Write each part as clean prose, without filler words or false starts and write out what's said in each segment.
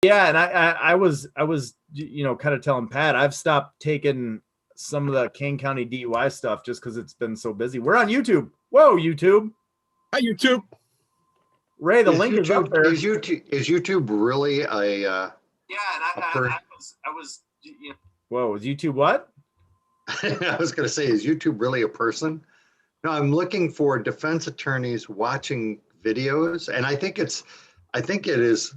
Yeah, and I was kind of telling Pat I've stopped taking some of the Kane County DUI stuff just because it's been so busy. We're on YouTube. Whoa, YouTube! Hi, YouTube. Ray, the link is up there. Is YouTube really a? Yeah, and I was. Whoa, is YouTube what? I was going to say, is YouTube really a person? No, I'm looking for defense attorneys watching videos, and I think it is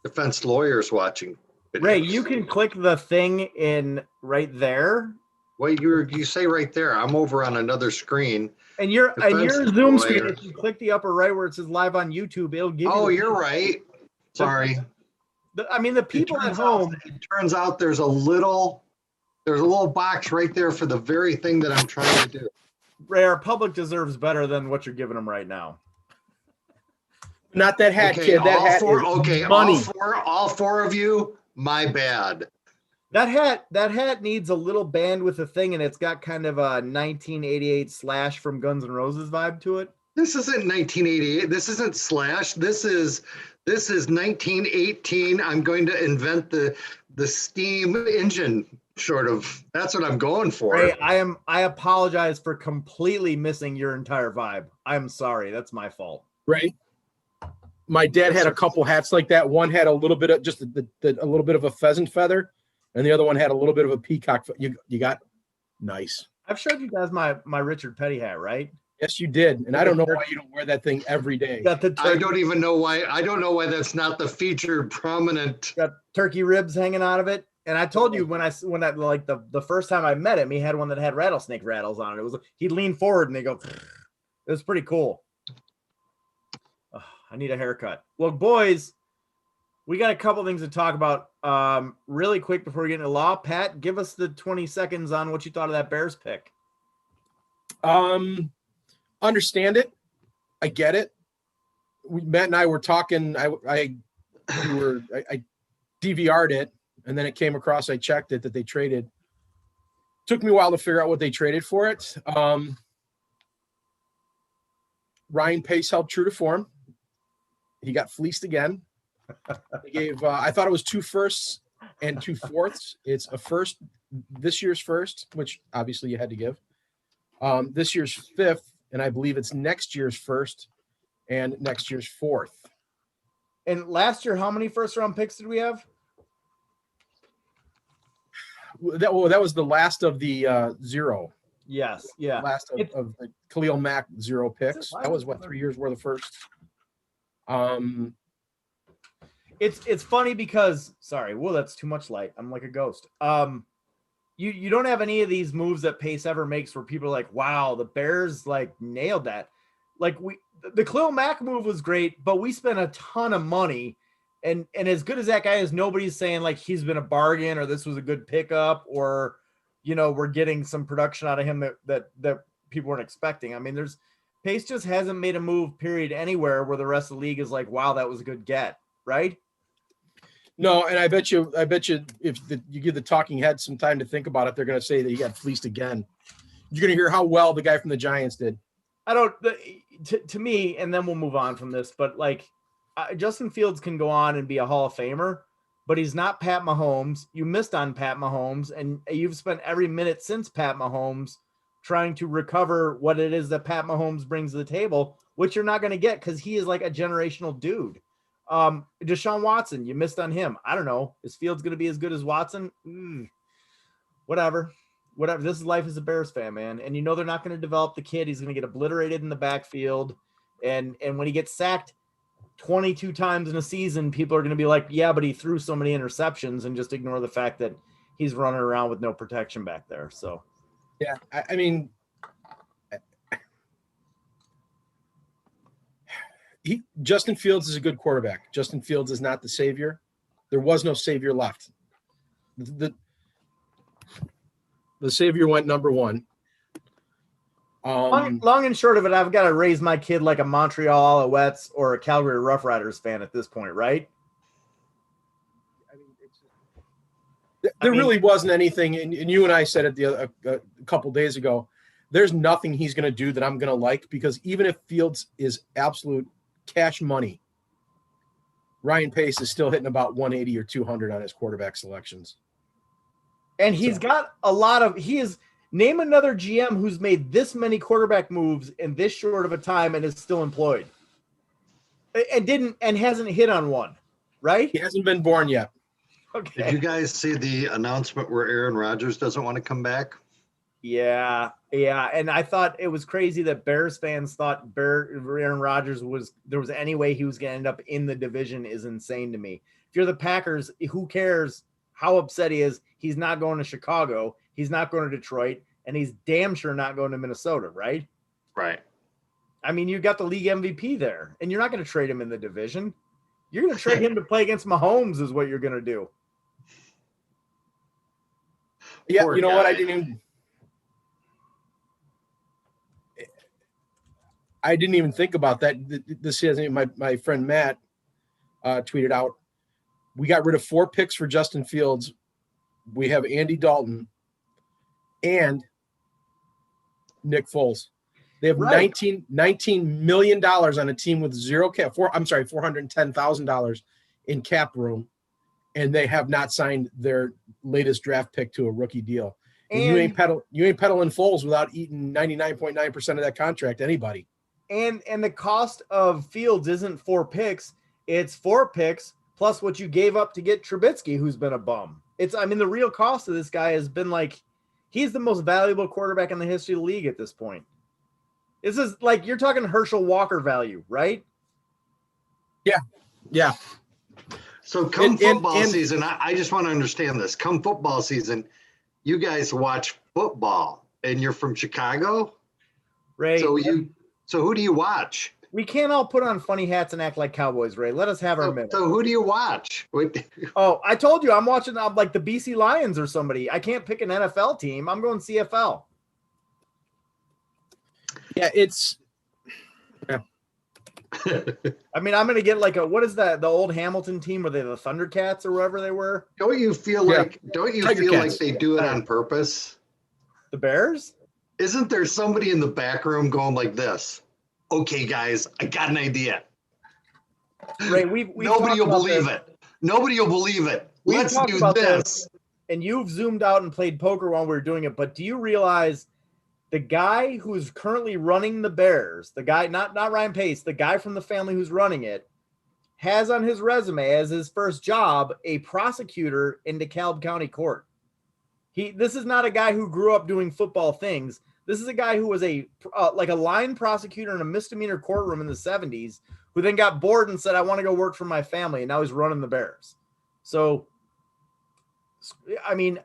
defense lawyers watching videos. Ray, you can click the thing in right there. Well, you say right there. I'm over on another screen. And your Zoom screen, if you click the upper right where it says live on YouTube, it'll give you. Oh, you're right. Sorry. The people at home. It turns out there's a little box right there for the very thing that I'm trying to do. Ray, our public deserves better than what you're giving them right now. Not that hat, kid. That hat is money. All four of you, my bad. That hat needs a little band with a thing, and it's got kind of a 1988 Slash from Guns N' Roses vibe to it. This isn't 1988. This isn't Slash. This is 1918. I'm going to invent the steam engine. Sort of. That's what I'm going for. Ray, I apologize for completely missing your entire vibe. I'm sorry. That's my fault. Ray, my dad had a couple hats like that. One had a little bit of just a little bit of a pheasant feather, and the other one had a little bit of a peacock. You got nice. I've showed you guys my Richard Petty hat, right? Yes, you did. And I don't know why you don't wear that thing every day. I don't even know why. I don't know why that's not the featured prominent. Got turkey ribs hanging out of it. And I told you when like the first time I met him, he had one that had rattlesnake rattles on it. He'd lean forward and they go. It was pretty cool. Oh, I need a haircut. Well, boys, we got a couple things to talk about really quick before we get into law. Pat, give us the 20 seconds on what you thought of that Bears pick. Understand it. I get it. Matt and I were talking. I DVR'd it, and then it came across. I checked it that they traded. Took me a while to figure out what they traded for it. Ryan Pace held true to form. He got fleeced again. They gave. I thought it was 2 firsts and 2 fourths. It's a first, this year's first, which obviously you had to give. This year's 5th, and I believe it's next year's first and next year's 4th. And last year, how many first-round picks did we have? That was the last of the 0. Yes, yeah. Last of the Khalil Mack 0 picks. That was 3 years worth of first. It's funny because that's too much light. I'm like a ghost. You don't have any of these moves that Pace ever makes where people are like, wow, the Bears like nailed that. Like the Khalil Mack move was great, but we spent a ton of money. And as good as that guy is, nobody's saying like he's been a bargain or this was a good pickup or, we're getting some production out of him that people weren't expecting. I mean, Pace just hasn't made a move period anywhere where the rest of the league is like, wow, that was a good get. Right. No. And I bet you if you give the talking heads some time to think about it, they're going to say that he got fleeced again. You're going to hear how well the guy from the Giants did. To me, and then we'll move on from this, but like, Justin Fields can go on and be a Hall of Famer, but he's not Pat Mahomes. You missed on Pat Mahomes, and you've spent every minute since Pat Mahomes trying to recover what it is that Pat Mahomes brings to the table, which you're not going to get because he is like a generational dude. Deshaun Watson, you missed on him. I don't know. Is Fields going to be as good as Watson? Whatever. This is life as a Bears fan, man. And they're not going to develop the kid. He's going to get obliterated in the backfield. And when he gets sacked 22 times in a season, people are going to be like, yeah, but he threw so many interceptions, and just ignore the fact that he's running around with no protection back there. So, yeah, I mean, Justin Fields is a good quarterback. Justin Fields is not the savior. There was no savior left. The savior went number 1. Long and short of it, I've got to raise my kid like a Montreal Alouettes or a Calgary Rough Riders fan at this point, right? I mean, there really wasn't anything, and you and I said it a couple days ago. There's nothing he's going to do that I'm going to like, because even if Fields is absolute cash money, Ryan Pace is still hitting about 180 or 200 on his quarterback selections. And he's got a lot of, name another GM who's made this many quarterback moves in this short of a time and is still employed and hasn't hit on one, right? He hasn't been born yet. Okay. Did you guys see the announcement where Aaron Rodgers doesn't want to come back? Yeah. And I thought it was crazy that Bears fans thought Aaron Rodgers there was any way he was going to end up in the division is insane to me. If you're the Packers, who cares how upset he is? He's not going to Chicago. He's not going to Detroit, and he's damn sure not going to Minnesota, right? Right. I mean, you got the league MVP there, and you're not going to trade him in the division. You're going to trade him to play against Mahomes is what you're going to do. Yeah, Poor you know guy. what? I didn't even think about that. This is my friend Matt tweeted out. We got rid of 4 picks for Justin Fields. We have Andy Dalton and Nick Foles. They have Right. $19 million on a team with zero cap. $410,000 in cap room, and they have not signed their latest draft pick to a rookie deal. And you ain't peddling Foles without eating 99.9% of that contract. Anybody. And the cost of Fields isn't 4 picks; it's 4 picks plus what you gave up to get Trubisky, who's been a bum. The real cost of this guy has been he's the most valuable quarterback in the history of the league at this point. This is you're talking Herschel Walker value, right? Yeah. So come football season, I just want to understand this. Come football season, you guys watch football, and you're from Chicago, Ray. So who do you watch? We can't all put on funny hats and act like cowboys, Ray. Let us have our minute. So who do you watch? Oh, I told you I'm watching the BC Lions or somebody. I can't pick an NFL team. I'm going CFL. Yeah, it's. Yeah. I'm going to get what is that? The old Hamilton team, were they the Thundercats or wherever they were? Don't you feel like they do it on purpose? The Bears? Isn't there somebody in the back room going like this? Okay, guys, I got an idea. Ray, nobody will believe it. Nobody will believe it. Let's do this. And you've zoomed out and played poker while we were doing it, but do you realize the guy who's currently running the Bears, the guy, not Ryan Pace, the guy from the family who's running it, has on his resume as his first job a prosecutor in DeKalb County Court. This is not a guy who grew up doing football things. This is a guy who was a line prosecutor in a misdemeanor courtroom in the 70s, who then got bored and said, I want to go work for my family. And now he's running the Bears. So,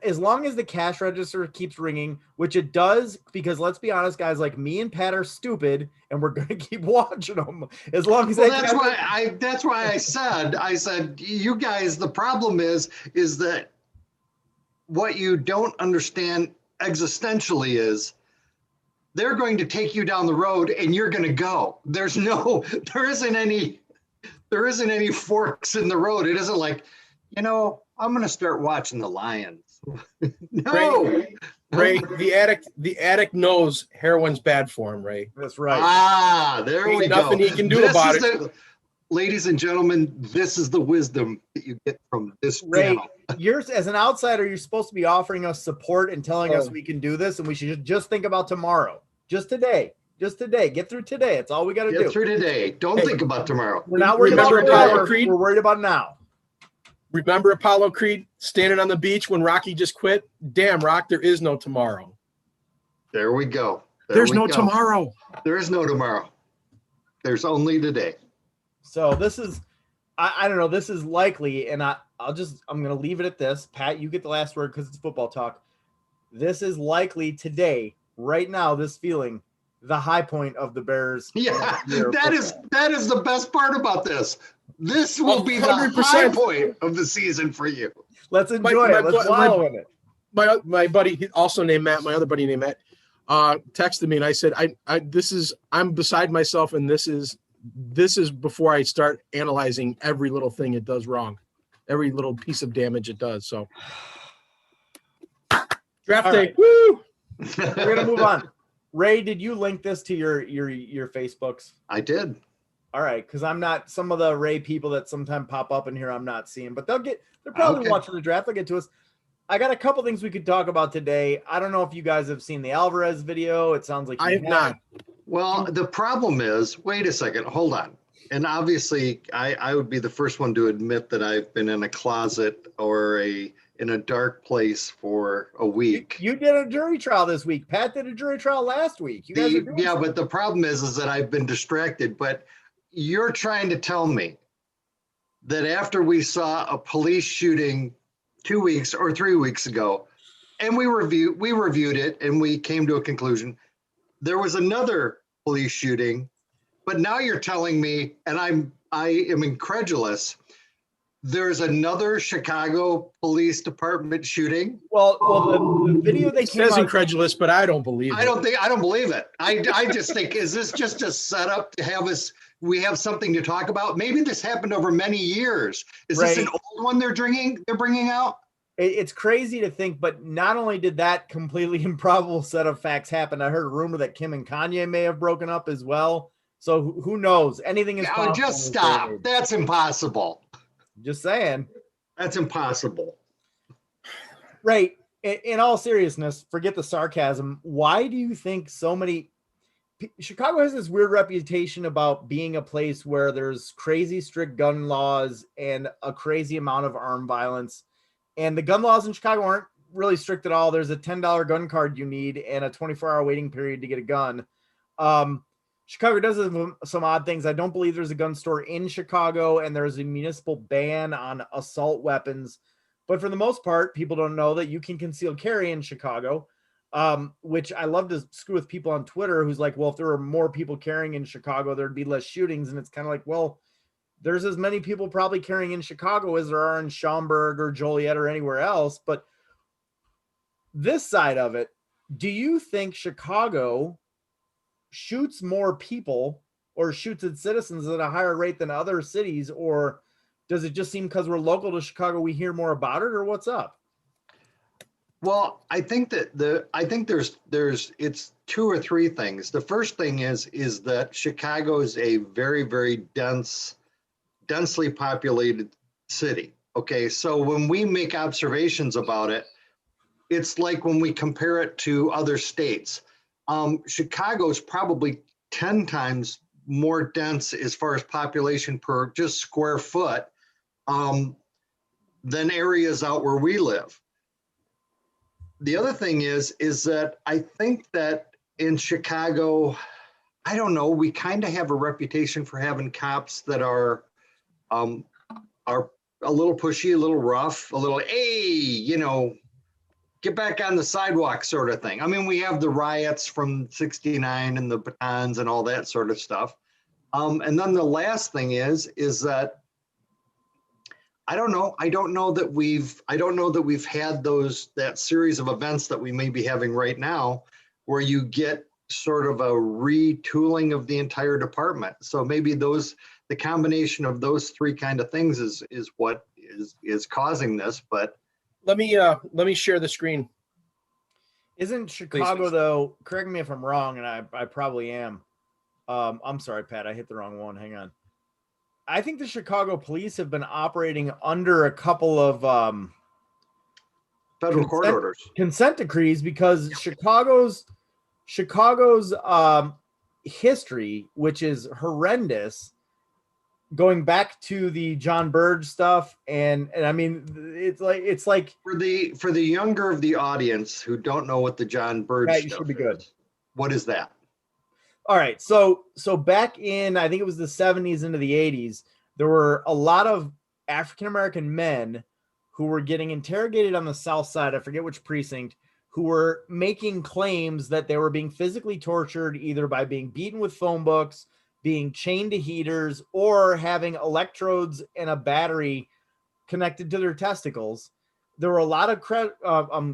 as long as the cash register keeps ringing, which it does, because let's be honest, guys, like me and Pat are stupid and we're going to keep watching them as long as that's why I said, you guys, the problem is that what you don't understand existentially is they're going to take you down the road and you're going to go. There isn't any forks in the road. It isn't like, I'm going to start watching the Lions. No. Ray, the addict knows heroin's bad for him, Ray. That's right. There we go. Nothing he can do about it. Ladies and gentlemen, this is the wisdom that you get from this Ray, channel. As an outsider, you're supposed to be offering us support and telling us we can do this, and we should just think about tomorrow. Just today. Get through today. That's all we got to do. Get through today. Don't think about tomorrow. We're not worried about tomorrow. We're worried about now. Remember Apollo Creed standing on the beach when Rocky just quit? Damn, Rock, there is no tomorrow. There we go. There's no tomorrow. There is no tomorrow. There's only today. So this is, I don't know, this is likely, and I'm going to leave it at this. Pat, you get the last word because it's football talk. This is likely today, right now, this feeling, the high point of the Bears. Yeah, that is the best part about this. This will be the 100%. High point of the season for you. Let's enjoy it. Let's wallow in it. My buddy, he also named Matt, my other buddy named Matt, texted me and I said, I'm beside myself, and this is before I start analyzing every little thing it does wrong, every little piece of damage it does. So draft day. Right. Woo! We're gonna move on. Ray, did you link this to your Facebooks? I did. All right, because I'm not some of the Ray people that sometimes pop up in here. I'm not seeing, but they're probably Okay. watching the draft. They'll get to us. I got a couple things we could talk about today. I don't know if you guys have seen the Alvarez video. It sounds like I you have not. Well, the problem is, wait a second, hold on. And obviously, I would be the first one to admit that I've been in a closet or in a dark place for a week. You did a jury trial this week. Pat did a jury trial last week. You guys are doing Yeah, something. but the problem is that I've been distracted. But you're trying to tell me that after we saw a police shooting 2 weeks or 3 weeks ago, and we reviewed it and we came to a conclusion, there was another police shooting, but now you're telling me, and I am incredulous, there's another Chicago Police Department shooting. Well, the video they It came says out. incredulous, but I don't believe I it. don't believe it. I just think, is this just a setup to have us, we have something to talk about? Maybe this happened over many years. Is this Right. an old one they're bringing out? It's crazy to think, but not only did that completely improbable set of facts happen, I heard a rumor that Kim and Kanye may have broken up as well. So who knows? Anything is possible. Just stop. That's impossible. Just saying. That's impossible. Right. In all seriousness, forget the sarcasm. Why do you think so many Chicago has this weird reputation about being a place where there's crazy strict gun laws and a crazy amount of armed violence. And the gun laws in Chicago aren't really strict at all. There's a $10 gun card you need and a 24-hour waiting period to get a gun. Chicago does have some odd things. I don't believe there's a gun store in Chicago, and there's a municipal ban on assault weapons. But for the most part, people don't know that you can conceal carry in Chicago, which I love to screw with people on Twitter who's like, well, if there were more people carrying in Chicago, there'd be less shootings. And it's kind of like, well, there's as many people probably carrying in Chicago as there are in Schaumburg or Joliet or anywhere else. But this side of it, do you think Chicago shoots more people or shoots its citizens at a higher rate than other cities, or does it just seem because we're local to Chicago we hear more about it, or what's up? Well, I think there's it's two or three things. The first thing is that Chicago is a very, very densely populated city. Okay, so when we make observations about it, it's like when we compare it to other states. Chicago is probably 10 times more dense as far as population per just square foot than areas out where we live. The other thing is that I think that in Chicago, I don't know, we kind of have a reputation for having cops that are a little pushy, a little rough, a little, hey, get back on the sidewalk sort of thing. I mean, we have the riots from '69 and the batons and all that sort of stuff. And then the last thing is that I don't know that we've had that series of events that we may be having right now, where you get sort of a retooling of the entire department. So maybe the combination of those three kind of things is what is causing this. But Let me share the screen. Isn't Chicago, Please. though, correct me if I'm wrong, and I probably am. I'm sorry, Pat, I hit the wrong one. Hang on. I think the Chicago police have been operating under a couple of federal court orders, consent decrees, because Chicago's history, which is horrendous, going back to the John Burge stuff, and I mean, it's like for the younger of the audience who don't know what the John Burge Pat, stuff should be good. What is that? All right, so back in, I think it was the 70s into the 80s, there were a lot of African-American men who were getting interrogated on the South Side, I forget which precinct, who were making claims that they were being physically tortured either by being beaten with phone books, being chained to heaters, or having electrodes and a battery connected to their testicles. There were a lot of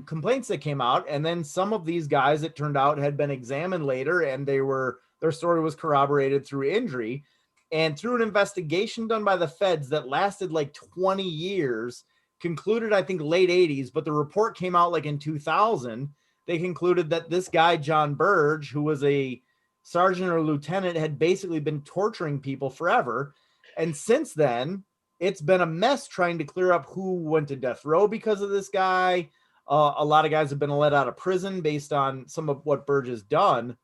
complaints that came out, and then some of these guys, it turned out, had been examined later, and their story was corroborated through injury. And through an investigation done by the feds that lasted like 20 years, concluded, I think, late 80s, but the report came out like in 2000. They concluded that this guy, John Burge, who was a sergeant or lieutenant had basically been torturing people forever. And since then, it's been a mess trying to clear up who went to death row because of this guy. A lot of guys have been let out of prison based on some of what Burge has done.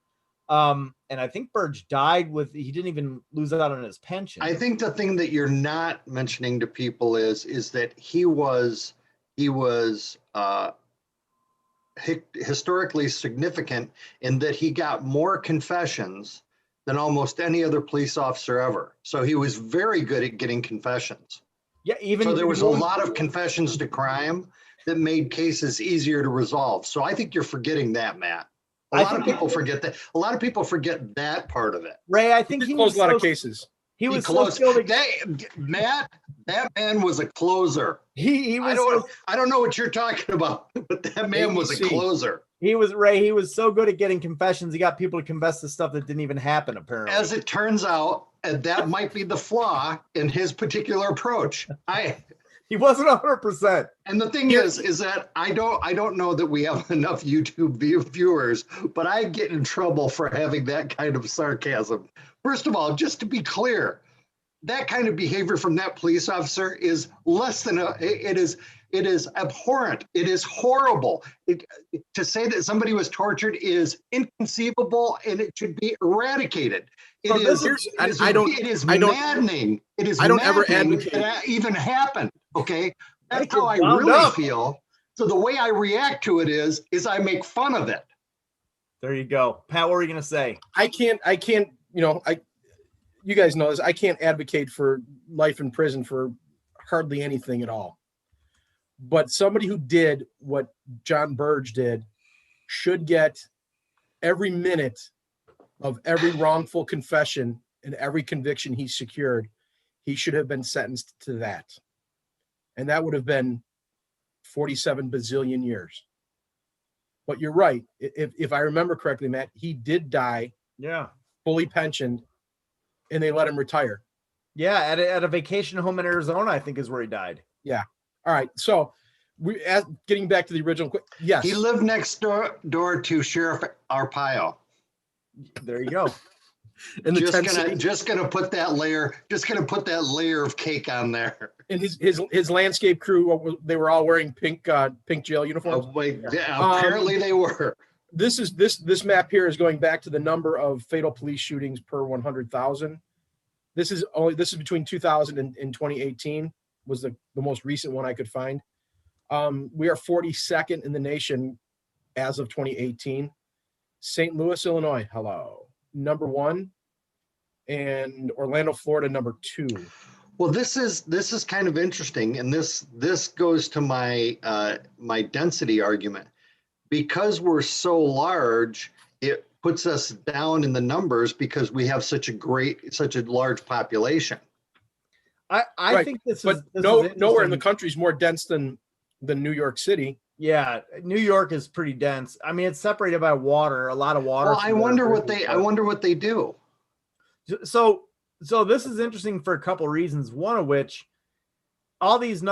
And I think Burge died he didn't even lose out on his pension. I think the thing that you're not mentioning to people is that he was historically significant in that he got more confessions than almost any other police officer ever. So he was very good at getting confessions. Yeah, So there was a lot of confessions to crime that made cases easier to resolve. So I think you're forgetting that, Matt. A lot of people forget that. A lot of people forget that part of it. Ray, I think he closed a lot of cases. He was closed. So skilled. Matt, that man was a closer. He was. I don't know what you're talking about, but that man was a closer. He was so good at getting confessions. He got people to confess to stuff that didn't even happen, apparently. As it turns out, and that might be the flaw in his particular approach. He wasn't 100%. And the thing is that I don't know that we have enough YouTube viewers, but I get in trouble for having that kind of sarcasm. First of all, just to be clear, that kind of behavior from that police officer is less than it is abhorrent. It is horrible. To say that somebody was tortured is inconceivable, and it should be eradicated. It is maddening. It is. I don't ever maddening advocate that even happened. Okay, that's how I really feel. So the way I react to it is I make fun of it. There you go, Pat. What were you gonna say? I can't. You guys know this. I can't advocate for life in prison for hardly anything at all. But somebody who did what John Burge did should get every minute of every wrongful confession and every conviction he secured. He should have been sentenced to that. And that would have been 47 bazillion years. But you're right. If I remember correctly, Matt, he did die. Yeah. Fully pensioned, and they let him retire. Yeah, at a vacation home in Arizona, I think is where he died. Yeah. All right. So getting back to the original. Yes. He lived next door to Sheriff Arpaio. There you go. And just gonna put that layer of cake on there. And his landscape crew, they were all wearing pink jail uniforms. Oh, wait, yeah, apparently they were. This map here is going back to the number of fatal police shootings per 100,000. This is between 2000 and 2018 was the most recent one I could find. We are 42nd in the nation as of 2018. St. Louis, Illinois, hello, number 1, and Orlando, Florida, number 2. Well, this is kind of interesting, and this goes to my my density argument. Because we're so large, it puts us down in the numbers because we have such a large population. I think this is nowhere in the country is more dense than New York City. Yeah, New York is pretty dense. I mean, it's separated by water, a lot of water. Well, I wonder what they do. So this is interesting for a couple of reasons. One of which, all these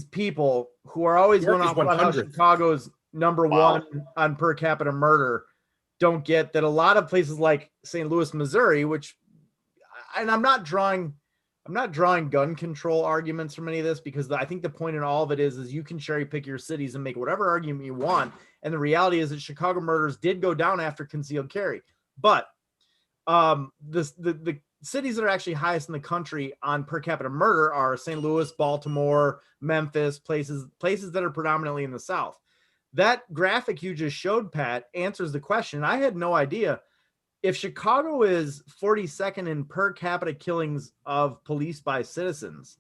people who are always going on about how Chicago's number one on per capita murder don't get that a lot of places like St. Louis, Missouri, and I'm not drawing gun control arguments from any of this, because I think the point in all of it is you can cherry pick your cities and make whatever argument you want. And the reality is that Chicago murders did go down after concealed carry. But the cities that are actually highest in the country on per capita murder are St. Louis, Baltimore, Memphis, places that are predominantly in the South. That graphic you just showed, Pat, answers the question. I had no idea. If Chicago is 42nd in per capita killings of police by citizens,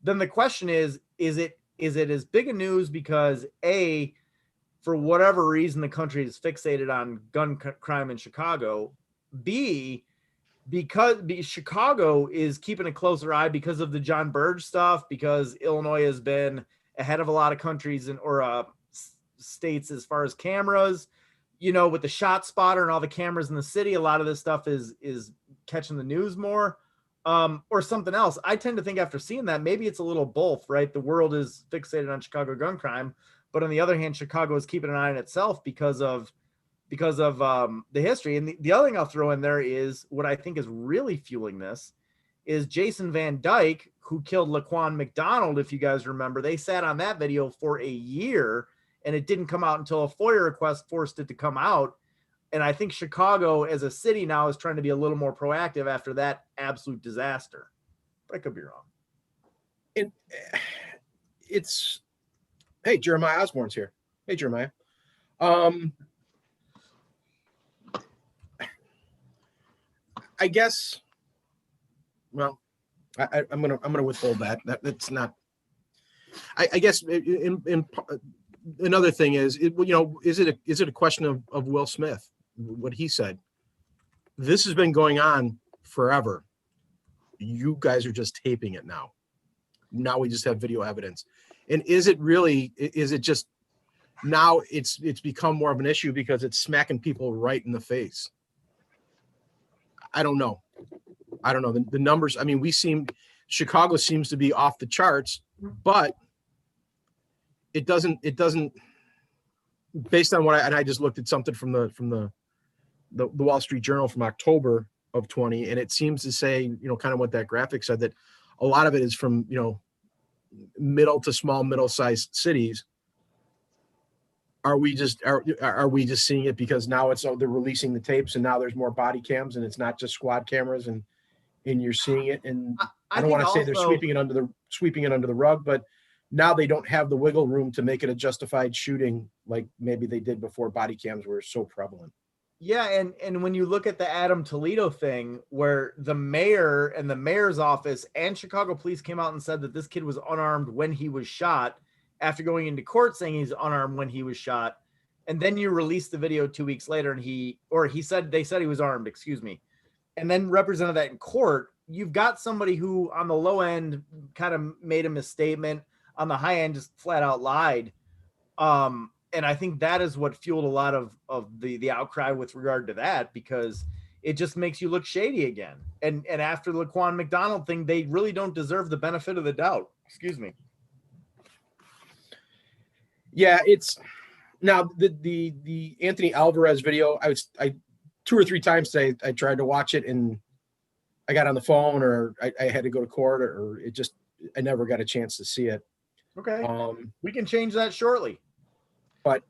then the question is it as big a news because A, for whatever reason, the country is fixated on gun crime in Chicago, B, because Chicago is keeping a closer eye because of the John Burge stuff, because Illinois has been ahead of a lot of countries or states as far as cameras, with the shot spotter and all the cameras in the city. A lot of this stuff is catching the news more, or something else. I tend to think after seeing that, maybe it's a little both, right? The world is fixated on Chicago gun crime, but on the other hand, Chicago is keeping an eye on itself because of because of the history. And the other thing I'll throw in there is what I think is really fueling this is Jason Van Dyke, who killed Laquan McDonald. If you guys remember, they sat on that video for a year and it didn't come out until a FOIA request forced it to come out. And I think Chicago as a city now is trying to be a little more proactive after that absolute disaster. But I could be wrong. It's, hey, Jeremiah Osborne's here. Hey, Jeremiah. I guess, well, I'm gonna withhold that. That's not. I guess in another thing is, is it a question of Will Smith? What he said. This has been going on forever. You guys are just taping it now. Now we just have video evidence. And is it really? Is it just now? It's become more of an issue because it's smacking people right in the face. I don't know. The numbers. I mean, Chicago seems to be off the charts, but it doesn't. Based on and I just looked at something from the Wall Street Journal from October of 20, and it seems to say, kind of what that graphic said, that a lot of it is from, middle-sized cities. Are we just seeing it because now they're releasing the tapes and now there's more body cams and it's not just squad cameras and you're seeing it? And I don't want to say they're sweeping it under the rug, but now they don't have the wiggle room to make it a justified shooting like maybe they did before body cams were so prevalent. Yeah, and when you look at the Adam Toledo thing, where the mayor and the mayor's office and Chicago police came out and said that this kid was unarmed when he was shot, after going into court saying he's unarmed when he was shot, and then you release the video 2 weeks later and they said he was armed, excuse me, and then represented that in court. You've got somebody who on the low end kind of made a misstatement, on the high end just flat out lied. And I think that is what fueled a lot of the outcry with regard to that, because it just makes you look shady again. And after the Laquan McDonald thing, they really don't deserve the benefit of the doubt. Excuse me. Yeah, it's now the Anthony Alvarez video. I 2 or 3 times today I tried to watch it and I got on the phone or I had to go to court or I never got a chance to see it. Okay. We can change that shortly. But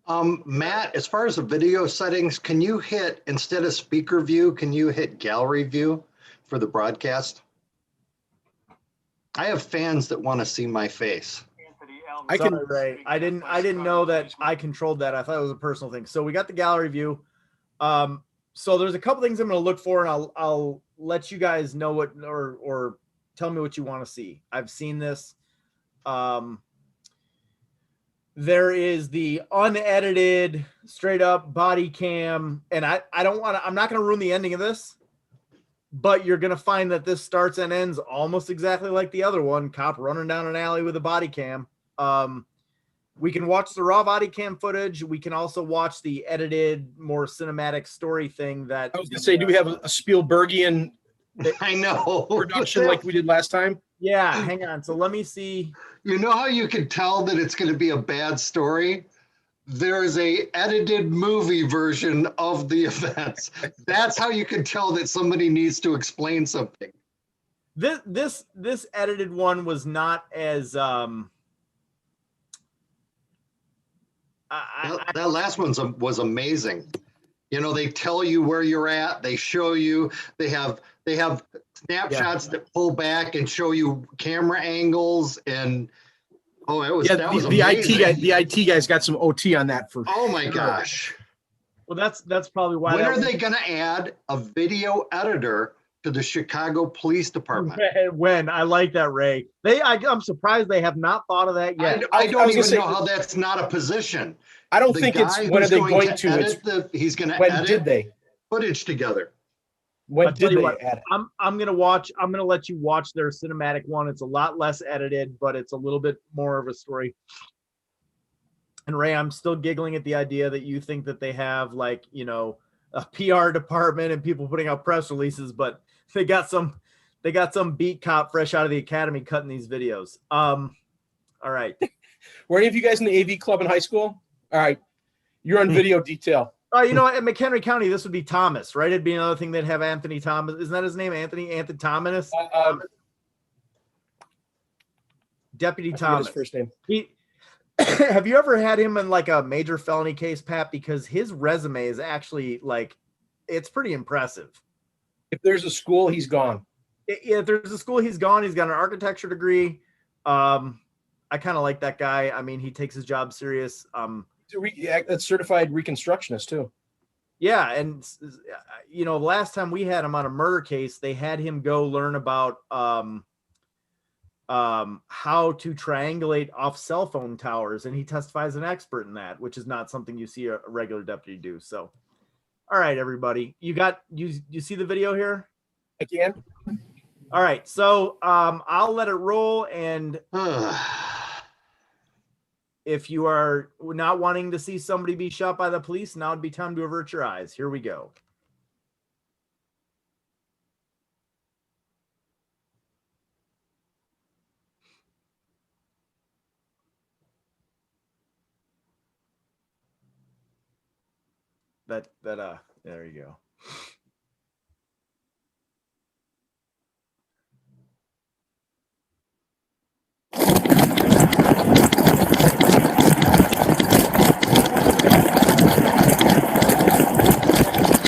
Matt, as far as the video settings, can you hit, instead of speaker view, can you hit gallery view for the broadcast? I have fans that want to see my face. I didn't know that I controlled that. I thought it was a personal thing. So we got the gallery view. So there's a couple things I'm going to look for, and I'll let you guys know what, or tell me what you want to see. I've seen this. There is the unedited, straight up body cam, and I'm not going to ruin the ending of this, but you're going to find that this starts and ends almost exactly like the other one, cop running down an alley with a body cam. We can watch the raw body cam footage. We can also watch the edited, more cinematic story thing that I was going to say, do we have a Spielbergian I know production like we did last time? Yeah, hang on. So let me see. You know how you can tell that it's going to be a bad story? There is a edited movie version of the events. That's how you can tell that somebody needs to explain something. This edited one was not as that last one was amazing. They tell you where you're at. They show you. They have snapshots that pull back and show you camera angles and the IT guys got some OT on that for. Oh my gosh. Well, that's probably why. When are they going to add a video editor to the Chicago Police Department? When? I like that, Ray. I'm surprised they have not thought of that yet. I don't even know how that's not a position. I don't think it's when are they going to. He's going to when edit did they footage together. When did they add it? I'm gonna let you watch their cinematic one. It's a lot less edited, but it's a little bit more of a story. And Ray, I'm still giggling at the idea that you think that they have a PR department and people putting out press releases, but they got some beat cop fresh out of the academy cutting these videos. All right. Were any of you guys in the AV club in high school? All right. You're on video detail. You know, in McHenry County, this would be Thomas, right? It'd be another thing they'd have Anthony Thomas. Isn't that his name? Anthony Thomas? Deputy Thomas. His first name. Have you ever had him in like a major felony case, Pat? Because his resume is actually like, it's pretty impressive. If there's a school, he's gone. Yeah, if there's a school, he's gone. He's got an architecture degree. I kind of like that guy. I mean, he takes his job serious. That's certified reconstructionist too. Yeah, and you know, last time we had him on a murder case, they had him go learn about how to triangulate off cell phone towers, and he testifies as an expert in that, which is not something you see a regular deputy do. So, all right, everybody, you see the video here? I can. All right, so I'll let it roll, and if you are not wanting to see somebody be shot by the police, now would be time to avert your eyes. Here we go. There you go.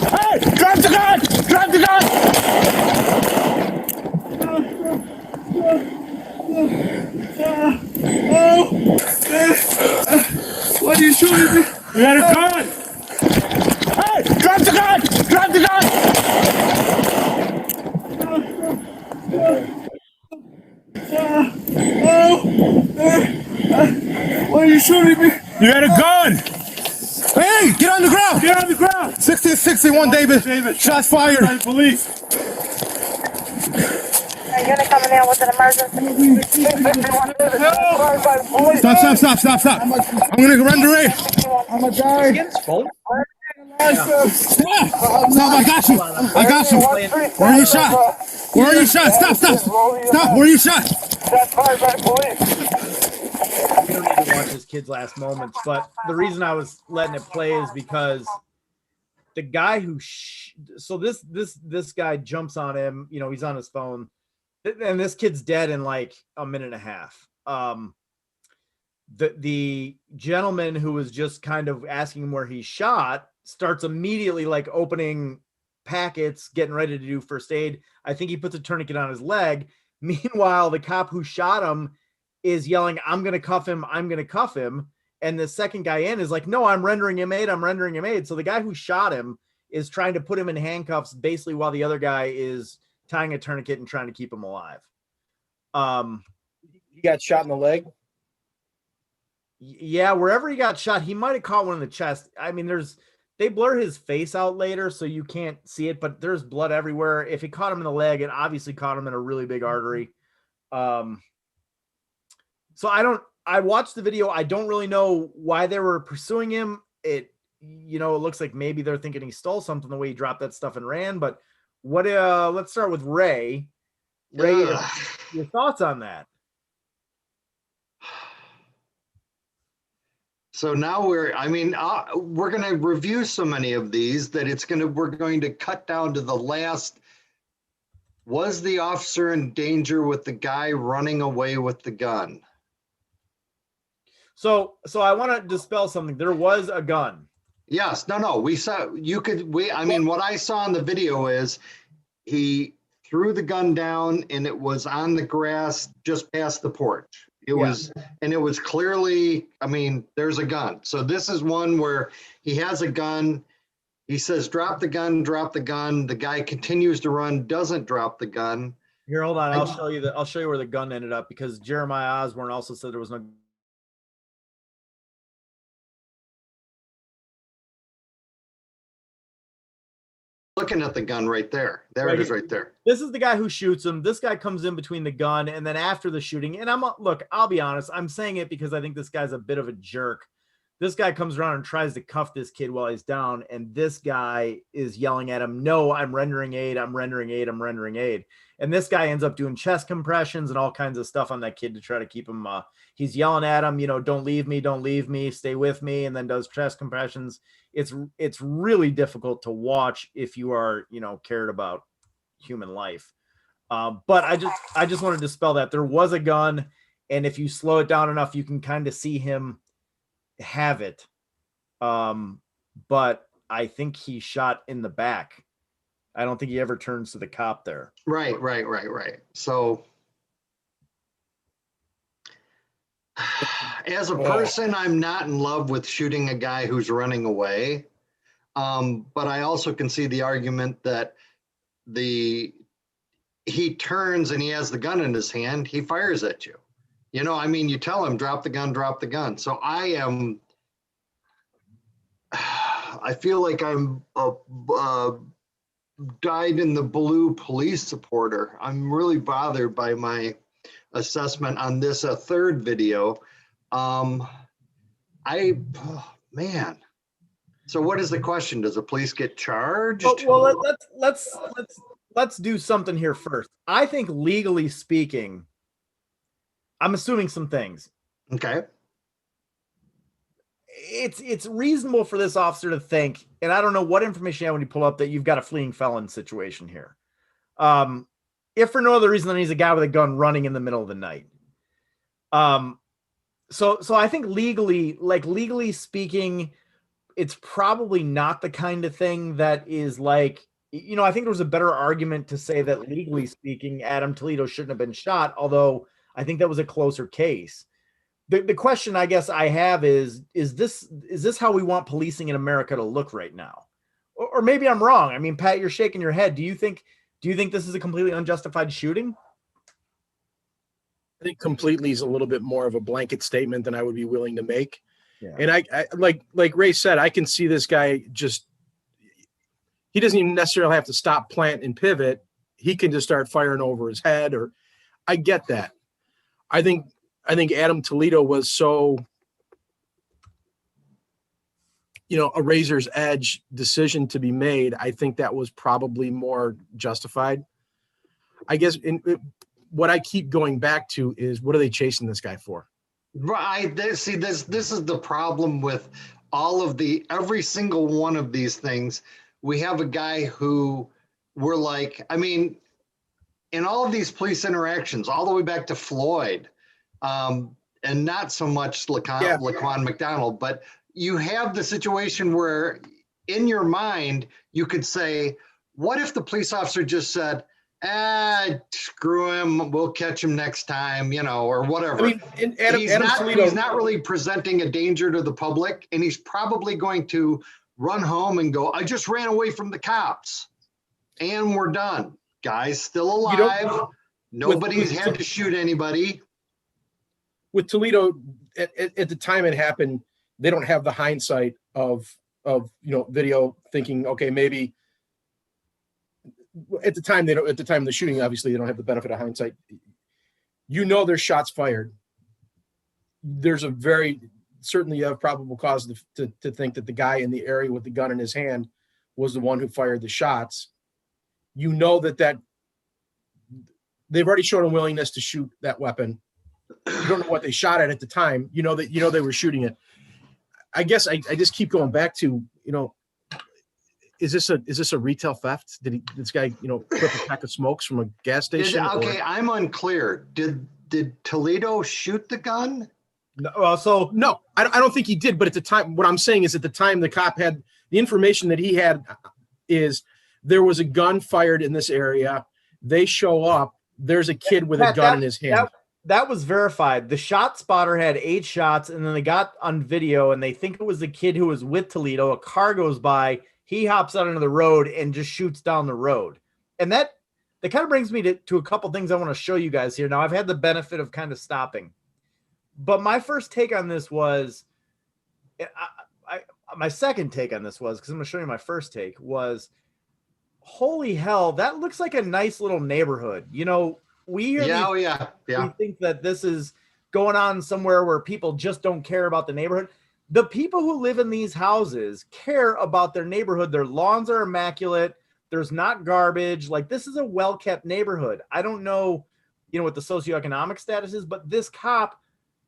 Hey, drop the gun! Drop the gun! What are you shooting me? You got a gun! Hey, drop the gun! Drop the gun! What are you shooting me? You got a gun! Hey, get on the ground! Get on the ground! 1661, David. Shots fired. Police. Unit coming in with an emergency. Stop. I'm gonna render aid. I'm a guy. Stop, I got you. Where are you shot? Where are you shot? Stop. Where are you shot? That's fired by police. We don't need to watch this kid's last moments, but the reason I was letting it play is because the guy who so this guy jumps on him, you know, he's on his phone, and this kid's dead in like a minute and a half. The gentleman who was just kind of asking him where he shot starts immediately like opening packets, getting ready to do first aid. I think he puts a tourniquet on his leg. Meanwhile, the cop who shot him is yelling, I'm going to cuff him. I'm going to cuff him. And the second guy in is like, no, I'm rendering him aid. I'm rendering him aid. So the guy who shot him is trying to put him in handcuffs basically while the other guy is tying a tourniquet and trying to keep him alive. He got shot in the leg. Yeah, wherever he got shot, he might have caught one in the chest. I mean, they blur his face out later, so you can't see it, but there's blood everywhere. If he caught him in the leg, it obviously caught him in a really big artery. So I watched the video. I don't really know why they were pursuing him. It looks like maybe they're thinking he stole something the way he dropped that stuff and ran, but let's start with Ray. Ray, your thoughts on that? So now we're going to review so many of these that we're going to cut down to the last. Was the officer in danger with the guy running away with the gun? So I want to dispel something. There was a gun. Yes. No. What I saw in the video is he threw the gun down and it was on the grass just past the porch. It was clearly, there's a gun. So this is one where he has a gun. He says, drop the gun, drop the gun. The guy continues to run, doesn't drop the gun. Here, hold on. I'll show you where the gun ended up, because Jeremiah Osborne also said there was no. Looking at the gun right there. There it is right there. This is the guy who shoots him. This guy comes in between the gun and then after the shooting. And I'll be honest, I'm saying it because I think this guy's a bit of a jerk. This guy comes around and tries to cuff this kid while he's down, and this guy is yelling at him, "No, I'm rendering aid, I'm rendering aid, I'm rendering aid." And this guy ends up doing chest compressions and all kinds of stuff on that kid to try to keep him, he's yelling at him, "Don't leave me, stay with me," and then does chest compressions. It's really difficult to watch if you are, cared about human life. But I just want to dispel that. There was a gun, and if you slow it down enough, you can kind of see him have it. But I think he shot in the back. I don't think he ever turns to the cop there. Right. So as a person, I'm not in love with shooting a guy who's running away. But I also can see the argument that he turns and he has the gun in his hand, he fires at you. You tell him, drop the gun. So I feel like I'm a dyed in the blue police supporter. I'm really bothered by my assessment on this third video. Man. So what is the question? Does the police get charged? Well, let's do something here first. I think legally speaking, I'm assuming some things. Okay. It's reasonable for this officer to think, and I don't know what information you have when you pull up, that you've got a fleeing felon situation here. If for no other reason than he's a guy with a gun running in the middle of the night. So I think legally speaking, it's probably not the kind of thing that is like, I think there was a better argument to say that legally speaking, Adam Toledo shouldn't have been shot, although I think that was a closer case. The question I guess I have is this how we want policing in America to look right now? Or maybe I'm wrong. I mean, Pat, you're shaking your head. Do you think this is a completely unjustified shooting? I think completely is a little bit more of a blanket statement than I would be willing to make. Yeah. And I like Ray said, I can see this guy he doesn't even necessarily have to stop, plant, and pivot. He can just start firing over his head, or I get that. I think Adam Toledo was so, a razor's edge decision to be made. I think that was probably more justified. I guess what I keep going back to is, what are they chasing this guy for? Right. See, this is the problem with every single one of these things. We have a guy who we're like, in all of these police interactions, all the way back to Floyd, and not so much Laquan McDonald, but you have the situation where in your mind, you could say, what if the police officer just said, screw him, we'll catch him next time, or whatever. He's not really presenting a danger to the public, and he's probably going to run home and go, I just ran away from the cops, and we're done. Guy's still alive. Nobody's had to shoot anybody. With Toledo, at the time it happened, they don't have the hindsight of video thinking, okay, maybe at the time of the shooting, obviously they don't have the benefit of hindsight. There's shots fired. There's certainly you have probable cause to think that the guy in the area with the gun in his hand was the one who fired the shots. That they've already shown a willingness to shoot that weapon. You don't know what they shot at the time. They were shooting it. I guess I just keep going back to, is this a retail theft? Did this guy, clip a pack of smokes from a gas station? I'm unclear. Did Toledo shoot the gun? No, no, I don't think he did. But at the time, what I'm saying is, at the time, the cop had the information that he had is there was a gun fired in this area. They show up. There's a kid with a gun in his hand. That was verified. The shot spotter had 8 shots, and then they got on video, and they think it was the kid who was with Toledo. A car goes by. He hops out into the road and just shoots down the road. And that kind of brings me to a couple things I want to show you guys here. Now, I've had the benefit of kind of stopping. But my first take on this was, my second take on this was, because I'm going to show you my first take, was, holy hell, that looks like a nice little neighborhood. We think that this is going on somewhere where people just don't care about the neighborhood. The people who live in these houses care about their neighborhood. Their lawns are immaculate. There's not garbage. Like, this is a well-kept neighborhood. I don't know, what the socioeconomic status is, but this cop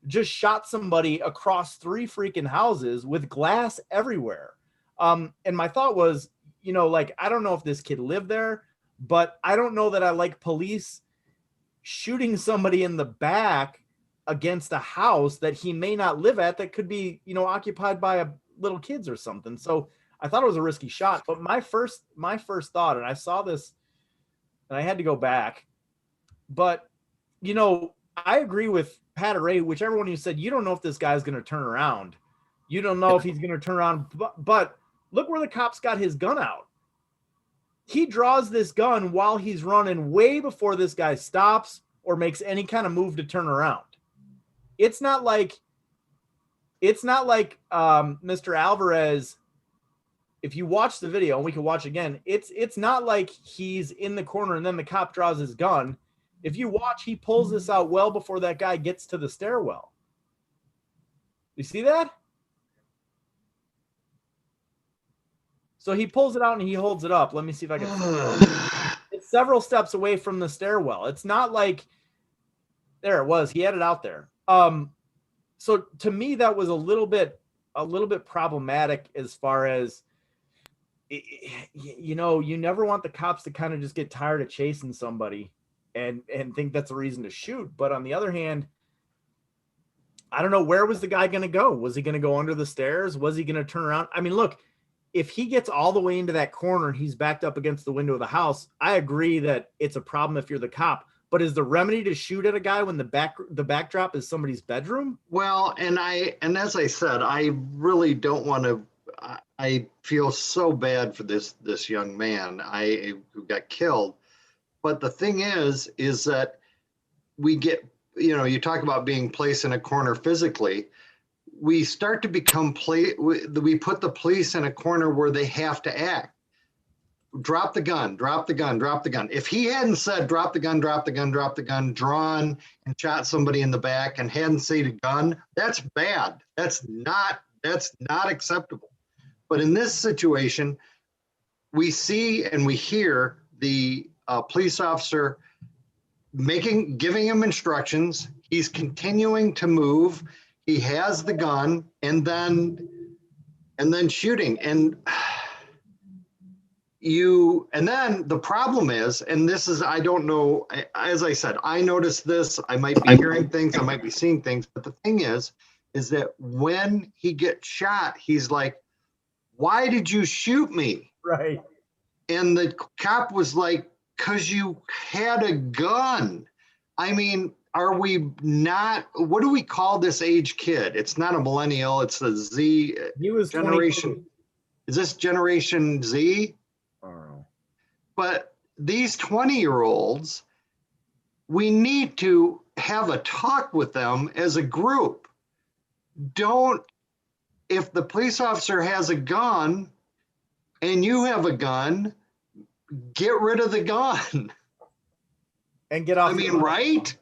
just shot somebody across 3 freaking houses with glass everywhere. And my thought was, I don't know if this kid lived there, but I don't know that I like police shooting somebody in the back against a house that he may not live at, that could be, occupied by little kids or something. So I thought it was a risky shot, but my first thought, and I saw this and I had to go back, but I agree with Pat or Ray, whichever one you said, you don't know if this guy's going to turn around. You don't know if he's going to turn around, but look where the cop's got his gun out. He draws this gun while he's running, way before this guy stops or makes any kind of move to turn around. It's not like Mr. Alvarez. If you watch the video, and we can watch again, it's not like he's in the corner and then the cop draws his gun. If you watch, he pulls this out well before that guy gets to the stairwell. You see that? So he pulls it out and he holds it up. Let me see if I can. It's several steps away from the stairwell. It's not like, there it was. He had it out there. So to me, that was a little bit problematic, as far as, you never want the cops to kind of just get tired of chasing somebody and think that's a reason to shoot. But on the other hand, I don't know, where was the guy going to go? Was he going to go under the stairs? Was he going to turn around? I mean, look, if he gets all the way into that corner and he's backed up against the window of the house, I agree that it's a problem if you're the cop. But is the remedy to shoot at a guy when the backdrop is somebody's bedroom? Well, and as I said, I really don't want to. I feel so bad for this young man who got killed. But the thing is that we get, you talk about being placed in a corner physically. We start to become we put the police in a corner where they have to act. Drop the gun, drop the gun, drop the gun. If he hadn't said drop the gun, drop the gun, drop the gun, drawn and shot somebody in the back and hadn't said a gun, that's bad. That's not acceptable. But in this situation, we see and we hear the police officer giving him instructions. He's continuing to move. He has the gun, and then shooting. And then the problem is, and this is, I don't know, as I said, I noticed this, I might be hearing things, I might be seeing things, but the thing is that when he gets shot, he's like, why did you shoot me? Right. And the cop was like, because you had a gun. I mean, are we not, what do we call this age kid? It's not a millennial, it's the Z He was generation. 22. Is this Generation Z? I don't know. But these 20-year-olds, we need to have a talk with them as a group. If the police officer has a gun and you have a gun, get rid of the gun. And get off. I mean, right?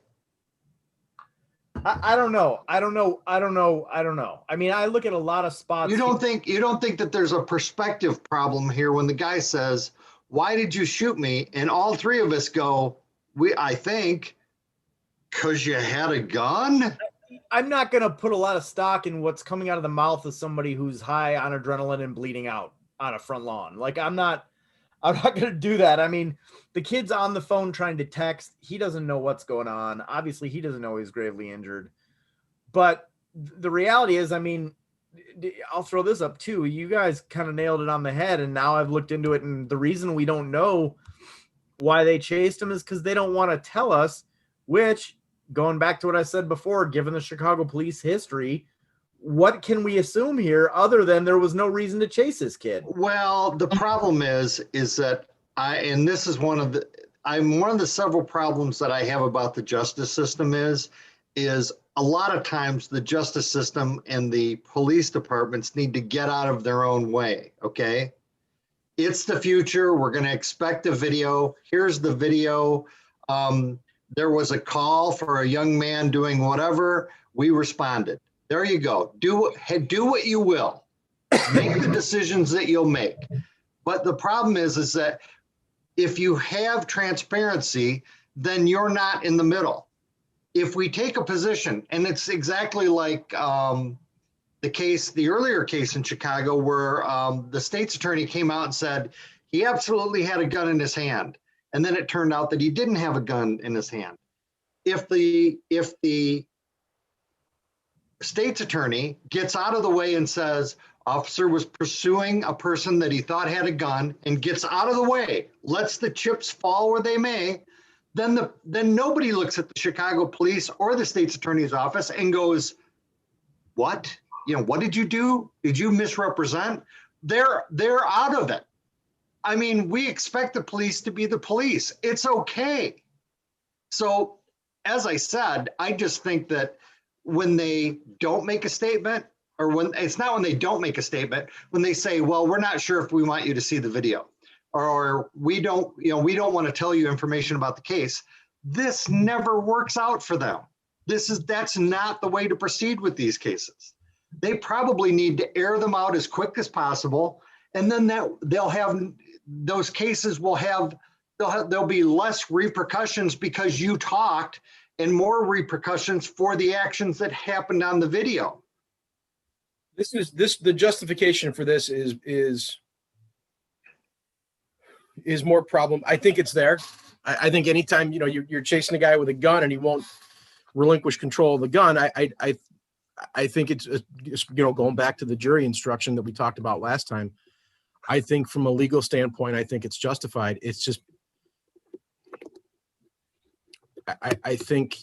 I don't know. I don't know. I mean, I look at a lot of spots. You don't think that there's a perspective problem here when the guy says, why did you shoot me? And all three of us go, I think, because you had a gun? I'm not going to put a lot of stock in what's coming out of the mouth of somebody who's high on adrenaline and bleeding out on a front lawn. Like, I'm not going to do that. I mean, the kid's on the phone trying to text. He doesn't know what's going on. Obviously, he doesn't know he's gravely injured. But the reality is, I mean, I'll throw this up too. You guys kind of nailed it on the head, and now I've looked into it, and the reason we don't know why they chased him is because they don't want to tell us, which, going back to what I said before, given the Chicago police history, what can we assume here other than there was no reason to chase this kid? Well, the problem is that this is one of the several problems that I have about the justice system is a lot of times the justice system and the police departments need to get out of their own way. Okay. It's the future. We're going to expect a video. Here's the video. There was a call for a young man doing whatever. We responded. There you go. Do what you will. Make the decisions that you'll make. But the problem is that if you have transparency, then you're not in the middle. If we take a position, and it's exactly like the earlier case in Chicago where the state's attorney came out and said he absolutely had a gun in his hand. And then it turned out that he didn't have a gun in his hand. If the state's attorney gets out of the way and says, officer was pursuing a person that he thought had a gun and gets out of the way, lets the chips fall where they may, then nobody looks at the Chicago police or the state's attorney's office and goes, what? What did you do? Did you misrepresent? They're out of it. I mean, we expect the police to be the police. It's okay. So, as I said, I just think that when they don't make a statement, or when they don't make a statement, when they say, well, we're not sure if we want you to see the video, or we don't want to tell you information about the case, this never works out for them. That's not the way to proceed with these cases. They probably need to air them out as quick as possible, and then those cases there'll be less repercussions because you talked, and more repercussions for the actions that happened on the video. The justification for this is more problem. I think it's there. I think anytime you're chasing a guy with a gun and he won't relinquish control of the gun, I think it's going back to the jury instruction that we talked about last time. I think from a legal standpoint, I think it's justified. It's just I think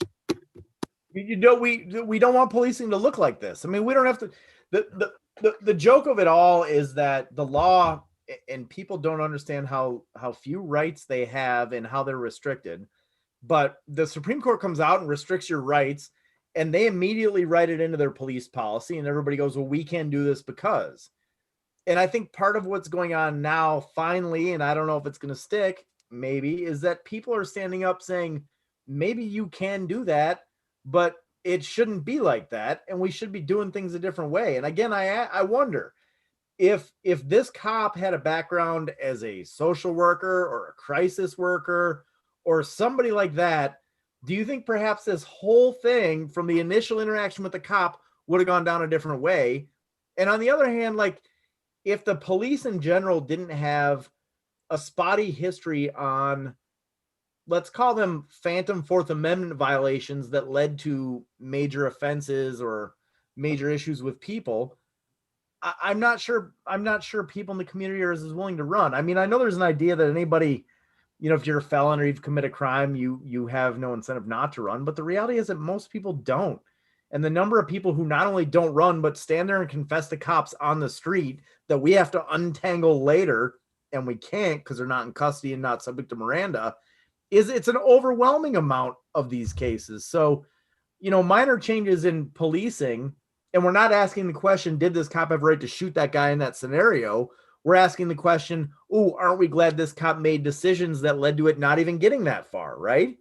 we don't want policing to look like this. I mean, we don't have to. The joke of it all is that the law and people don't understand how few rights they have and how they're restricted. But the Supreme Court comes out and restricts your rights, and they immediately write it into their police policy, and everybody goes, well, we can't do this because. And I think part of what's going on now, finally, and I don't know if it's going to stick, maybe, is that people are standing up saying, maybe you can do that, but it shouldn't be like that, and we should be doing things a different way. And again, I wonder if this cop had a background as a social worker or a crisis worker or somebody like that, do you think perhaps this whole thing from the initial interaction with the cop would have gone down a different way? And on the other hand, like, if the police in general didn't have a spotty history on, let's call them phantom Fourth Amendment violations that led to major offenses or major issues with people, I'm not sure people in the community are as willing to run. I mean, I know there's an idea that anybody, if you're a felon or you've committed a crime, you have no incentive not to run. But the reality is that most people don't. And the number of people who not only don't run, but stand there and confess to cops on the street that we have to untangle later, and we can't because they're not in custody and not subject to Miranda, it's an overwhelming amount of these cases. So, minor changes in policing, and we're not asking the question, did this cop have a right to shoot that guy in that scenario? We're asking the question, aren't we glad this cop made decisions that led to it not even getting that far, right?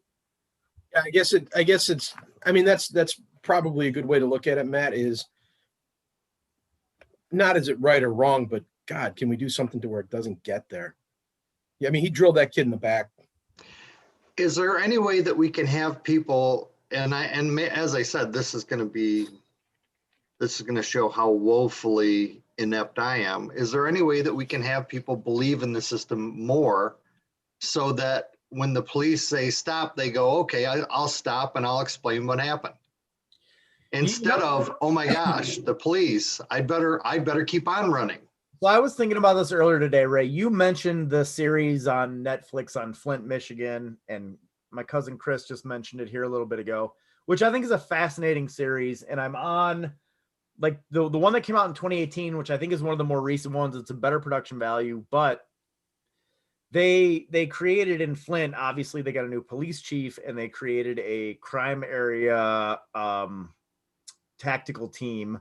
Yeah, that's probably a good way to look at it, Matt, is not is it right or wrong, but God, can we do something to where it doesn't get there? Yeah, I mean, he drilled that kid in the back. Is there any way that we can have people, and as I said, this is going to show how woefully inept I am. Is there any way that we can have people believe in the system more so that when the police say stop, they go, okay, I'll stop and I'll explain what happened. Instead of, oh my gosh, the police, I'd better keep on running. Well, I was thinking about this earlier today, Ray. You mentioned the series on Netflix on Flint, Michigan, and my cousin Chris just mentioned it here a little bit ago, which I think is a fascinating series. And I'm on like the one that came out in 2018, which I think is one of the more recent ones. It's a better production value, but they created in Flint, obviously they got a new police chief, and they created a crime area tactical team,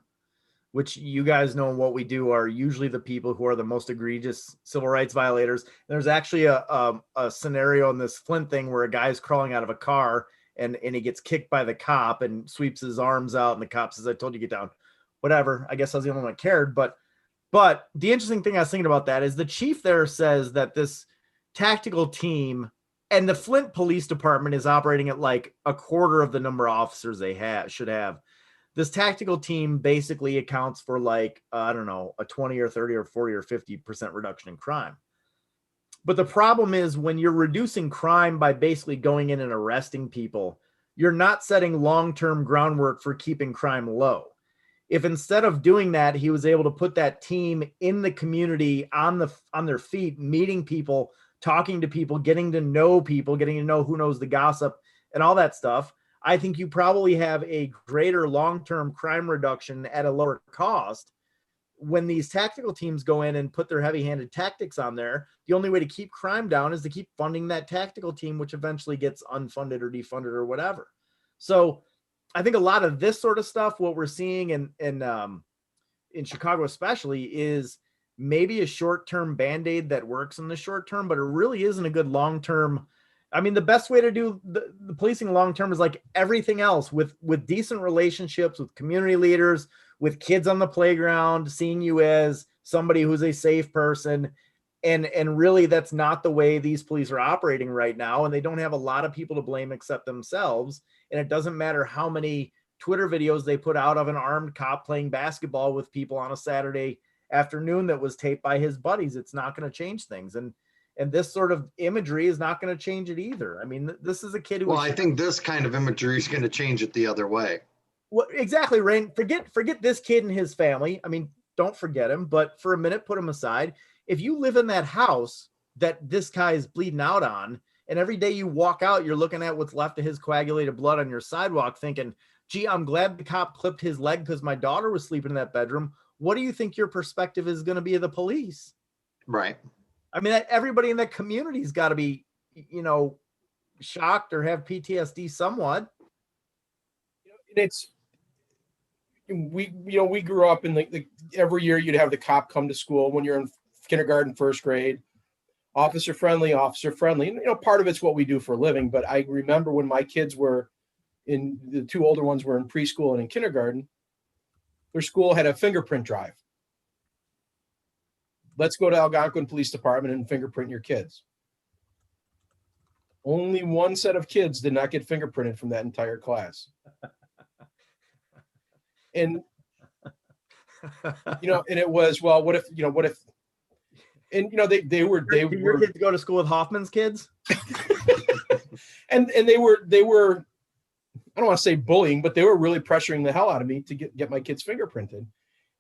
which you guys know what we do are usually the people who are the most egregious civil rights violators. There's actually a scenario in this Flint thing where a guy's crawling out of a car and he gets kicked by the cop and sweeps his arms out, and the cop says, "I told you to get down." Whatever. I guess I was the only one that cared. But the interesting thing I was thinking about that is the chief there says that this tactical team and the Flint Police Department is operating at like a quarter of the number of officers they should have. This tactical team basically accounts for like, I don't know, a 20 or 30 or 40 or 50% reduction in crime. But the problem is when you're reducing crime by basically going in and arresting people, you're not setting long-term groundwork for keeping crime low. If instead of doing that, he was able to put that team in the community on their feet, meeting people, talking to people, getting to know people, getting to know who knows the gossip and all that stuff, I think you probably have a greater long-term crime reduction at a lower cost. When these tactical teams go in and put their heavy-handed tactics on there, the only way to keep crime down is to keep funding that tactical team, which eventually gets unfunded or defunded or whatever. So I think a lot of this sort of stuff, what we're seeing in Chicago especially, is maybe a short-term Band-Aid that works in the short term, but it really isn't a good long-term. I mean, the best way to do the policing long-term is like everything else, with decent relationships with community leaders, with kids on the playground, seeing you as somebody who's a safe person. And really that's not the way these police are operating right now. And they don't have a lot of people to blame except themselves. And it doesn't matter how many Twitter videos they put out of an armed cop playing basketball with people on a Saturday afternoon that was taped by his buddies. It's not going to change things. And this sort of imagery is not going to change it either. I mean, this is a kid who. Well, I think this kind of imagery is going to change it the other way. Well, exactly, Rain. Forget this kid and his family. I mean, don't forget him, but for a minute, put him aside. If you live in that house that this guy is bleeding out on, and every day you walk out, you're looking at what's left of his coagulated blood on your sidewalk, thinking, "Gee, I'm glad the cop clipped his leg because my daughter was sleeping in that bedroom." What do you think your perspective is going to be of the police? Right. I mean, everybody in that community's got to be, shocked or have PTSD somewhat. We grew up in the every year you'd have the cop come to school when you're in kindergarten, first grade, officer friendly. Part of it's what we do for a living. But I remember when my kids the two older ones were in preschool and in kindergarten, their school had a fingerprint drive. Let's go to Algonquin Police Department and fingerprint your kids. Only one set of kids did not get fingerprinted from that entire class. And, and it was, well, what if, and, they were, Did your kids go to school with Hoffman's kids? and they were, I don't want to say bullying, but they were really pressuring the hell out of me to get my kids fingerprinted.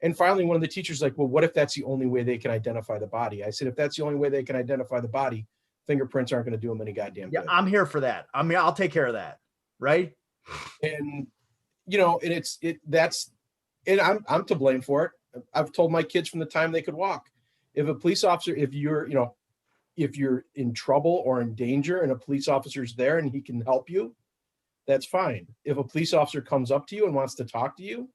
And finally, one of the teachers like, well, what if that's the only way they can identify the body? I said, if that's the only way they can identify the body, fingerprints aren't going to do them any goddamn good. Yeah, I'm here for that. I mean, I'll take care of that. Right. And, I'm to blame for it. I've told my kids from the time they could walk, if a police officer, if you're in trouble or in danger and a police officer's there and he can help you, that's fine. If a police officer comes up to you and wants to talk to you,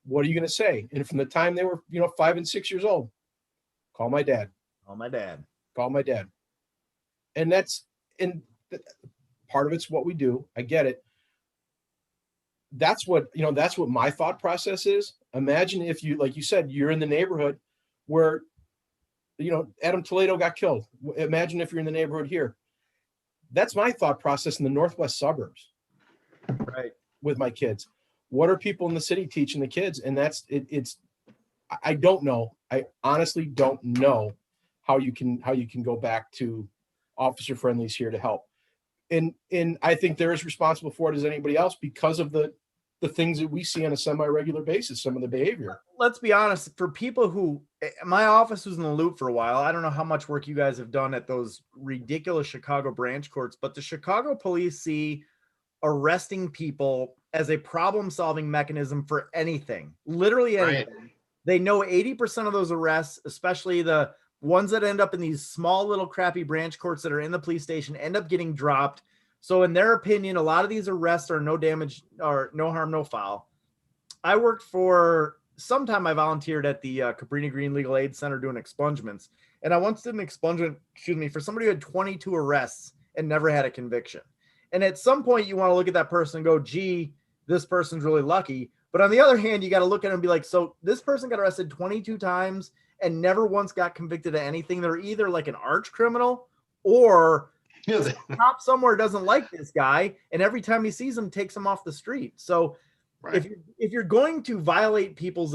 what are you going to say? And from the time they were, 5 and 6 years old, call my dad. Call my dad. Call my dad. And part of it's what we do. I get it. That's what my thought process is. Imagine if you, like you said, you're in the neighborhood where, Adam Toledo got killed. Imagine if you're in the neighborhood here. That's my thought process in the northwest suburbs. Right. With my kids. What are people in the city teaching the kids? And that's I don't know. I honestly don't know how you can go back to officer friendlies here to help. And I think they're as responsible for it as anybody else because of the things that we see on a semi-regular basis, some of the behavior. Let's be honest, for people who, my office was in the loop for a while. I don't know how much work you guys have done at those ridiculous Chicago branch courts, but the Chicago police see arresting people as a problem-solving mechanism for anything, literally anything. Right. They know 80% of those arrests, especially the ones that end up in these small little crappy branch courts that are in the police station, end up getting dropped. So in their opinion, a lot of these arrests are no damage or no harm, no foul. I worked sometime I volunteered at the Cabrini Green Legal Aid Center doing expungements. And I once did an expungement, for somebody who had 22 arrests and never had a conviction. And at some point you want to look at that person and go, gee, this person's really lucky. But on the other hand, you got to look at it and be like, so this person got arrested 22 times and never once got convicted of anything. They're either like an arch criminal or Yeah, cop somewhere doesn't like this guy, and every time he sees him, takes him off the street. So right. if you're going to violate people's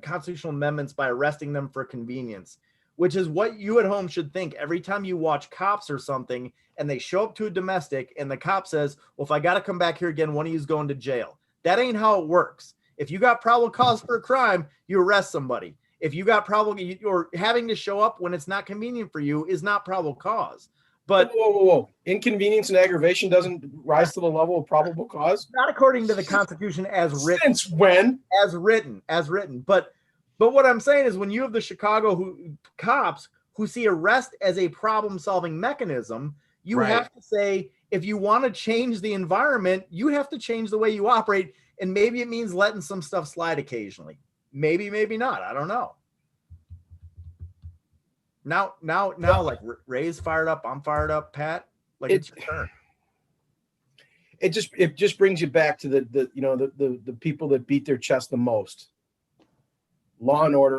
constitutional amendments by arresting them for convenience, which is what you at home should think every time you watch Cops or something, and they show up to a domestic, and the cop says, "Well, if I got to come back here again, one of you's going to jail." That ain't how it works. If you got probable cause for a crime, you arrest somebody. If you got probable, or having to show up when it's not convenient for you is not probable cause. But whoa. Inconvenience and aggravation doesn't rise to the level of probable cause? Not according to the Constitution as written. Since when? As written. But what I'm saying is when you have the Chicago cops who see arrest as a problem-solving mechanism, you have to say, if you want to change the environment, you have to change the way you operate. And maybe it means letting some stuff slide occasionally. Maybe not. I don't know. Now, like Ray's fired up. I'm fired up. Pat, like it's your turn. It just brings you back to the people that beat their chest the most. Law and order.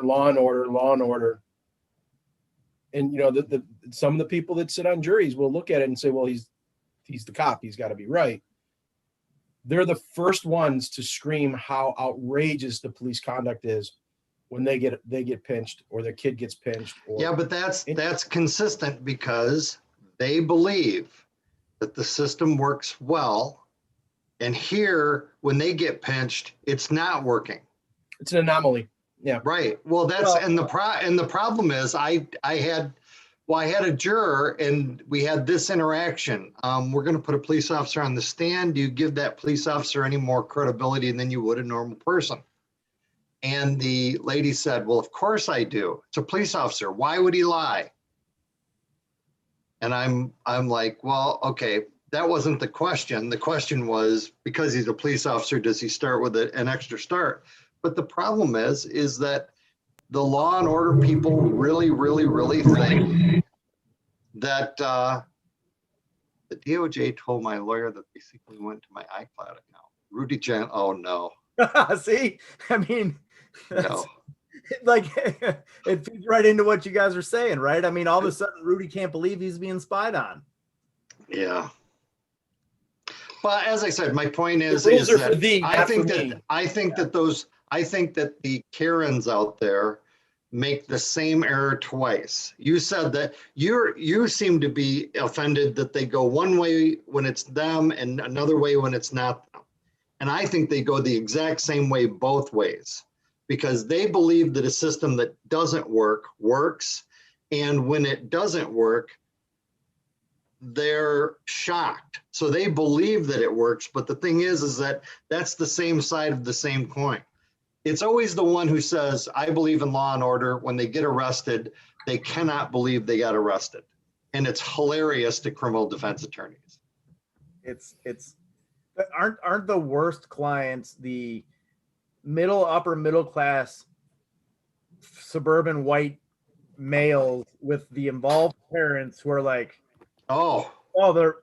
And some of the people that sit on juries will look at it and say, well, he's the cop. He's got to be right. They're the first ones to scream how outrageous the police conduct is when they get pinched or their kid gets pinched. Yeah, but that's consistent because they believe that the system works well. And here, when they get pinched, it's not working. It's an anomaly. Yeah. Right. Well, the problem is I had a juror and we had this interaction. We're going to put a police officer on the stand. Do you give that police officer any more credibility than you would a normal person? And the lady said, well, of course I do. It's a police officer. Why would he lie? And I'm like, well, okay, that wasn't the question. The question was, because he's a police officer, does he start with an extra start? But the problem is that the law and order people really, really, really think that the DOJ told my lawyer that they secretly went to my iCloud account. Rudy Jan, oh no. See, I mean, No. Like it feeds right into what you guys are saying, right? I mean, all of a sudden Rudy can't believe he's being spied on. Yeah. Well, as I said, my point is that I think that the Karens out there make the same error twice. You said that you seem to be offended that they go one way when it's them and another way when it's not them. And I think they go the exact same way both ways because they believe that a system that doesn't work works. And when it doesn't work, they're shocked. So they believe that it works. But the thing is that that's the same side of the same coin. It's always the one who says, I believe in law and order. When they get arrested, they cannot believe they got arrested. And it's hilarious to criminal defense attorneys. Aren't the worst clients the upper middle class suburban white males with the involved parents who are like, they're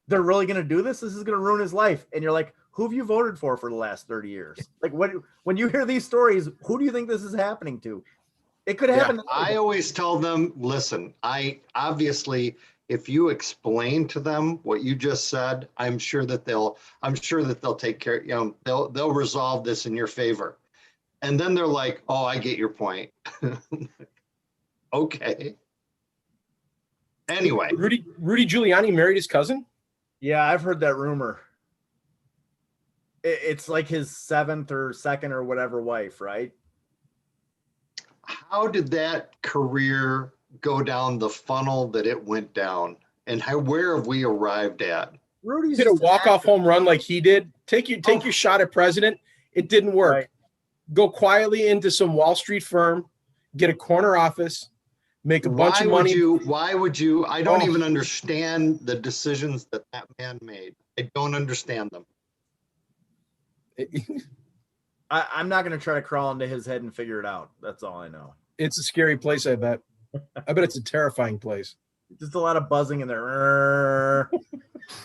really going to do this? This is going to ruin his life. And you're like, who have you voted for the last 30 years? Like when you hear these stories, who do you think this is happening to? It could happen. Yeah, I always tell them, listen, if you explain to them what you just said, I'm sure that they'll take care, they'll resolve this in your favor. And then they're like, oh, I get your point. Okay. Anyway. Rudy Giuliani married his cousin? Yeah, I've heard that rumor. It's like his 7th or 2nd or whatever wife, right? How did that career go down the funnel that it went down? And where have we arrived at? Rudy's did a walk-off home run like he did. Take your shot at president. It didn't work. Right. Go quietly into some Wall Street firm, get a corner office, make a bunch of money. Why would you? I don't even understand the decisions that man made. I don't understand them. I'm not going to try to crawl into his head and figure it out. That's all I know. It's a scary place, I bet. I bet it's a terrifying place. Just a lot of buzzing in there.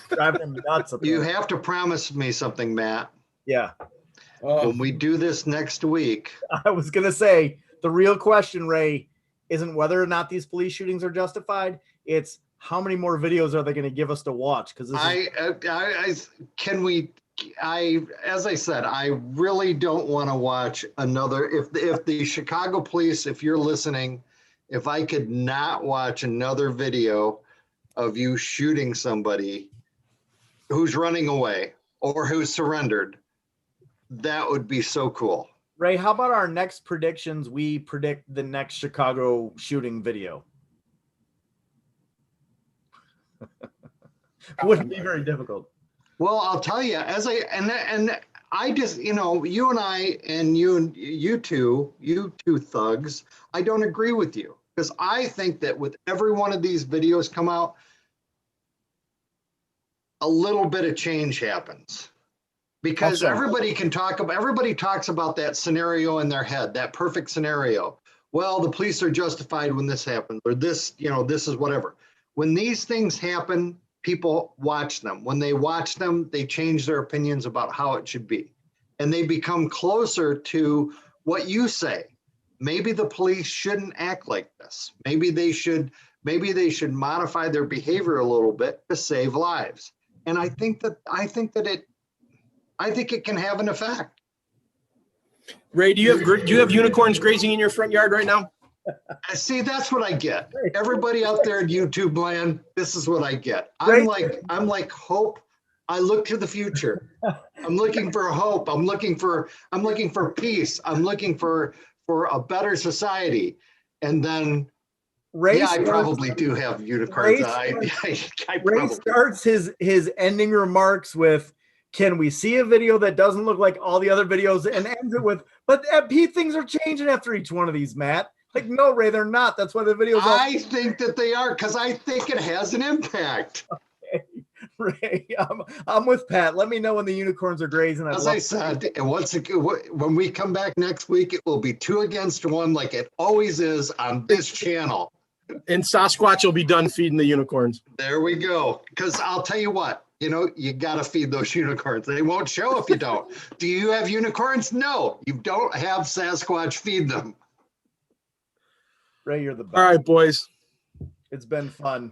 driving him nuts. You have to promise me something, Matt. Yeah. Oh, When we do this next week, I was going to say the real question, Ray, isn't whether or not these police shootings are justified. It's how many more videos are they going to give us to watch? Because as I said, I really don't want to watch another. If the Chicago police, if you're listening, if I could not watch another video of you shooting somebody who's running away or who's surrendered, that would be so cool. Ray, how about our next predictions? We predict the next Chicago shooting video. Wouldn't be very difficult. Well, I'll tell you, I just, you and I and you two thugs, I don't agree with you, because I think that with every one of these videos come out, a little bit of change happens. Because everybody talks about that scenario in their head, that perfect scenario. Well, the police are justified when this happens, or this, this is whatever. When these things happen, people watch them. When they watch them, they change their opinions about how it should be. And they become closer to what you say. Maybe the police shouldn't act like this. Maybe they should modify their behavior a little bit to save lives. And I think it can have an effect. Ray, do you have unicorns grazing in your front yard right now? See, that's what I get. Everybody out there in YouTube land, this is what I get. I'm like hope. I look to the future. I'm looking for hope. I'm looking for peace. I'm looking for a better society. And then I probably do have unicorns. Ray starts his ending remarks with, "Can we see a video that doesn't look like all the other videos?" and ends it with, "But things are changing after each one of these, Matt." Like, no, Ray, they're not. That's why the videos. I think that they are, because I think it has an impact. Okay. Ray, I'm with Pat. Let me know when the unicorns are grazing. As I said, when we come back next week, it will be 2 against 1, like it always is on this channel. And Sasquatch will be done feeding the unicorns. There we go. Because I'll tell you what, you got to feed those unicorns. They won't show if you don't. Do you have unicorns? No, you don't have Sasquatch. Feed them. Ray, you're the best. All right, boys. It's been fun.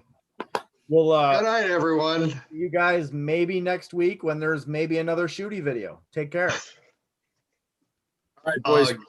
Well, good night, everyone. You guys, maybe next week when there's maybe another shooty video. Take care. All right, boys.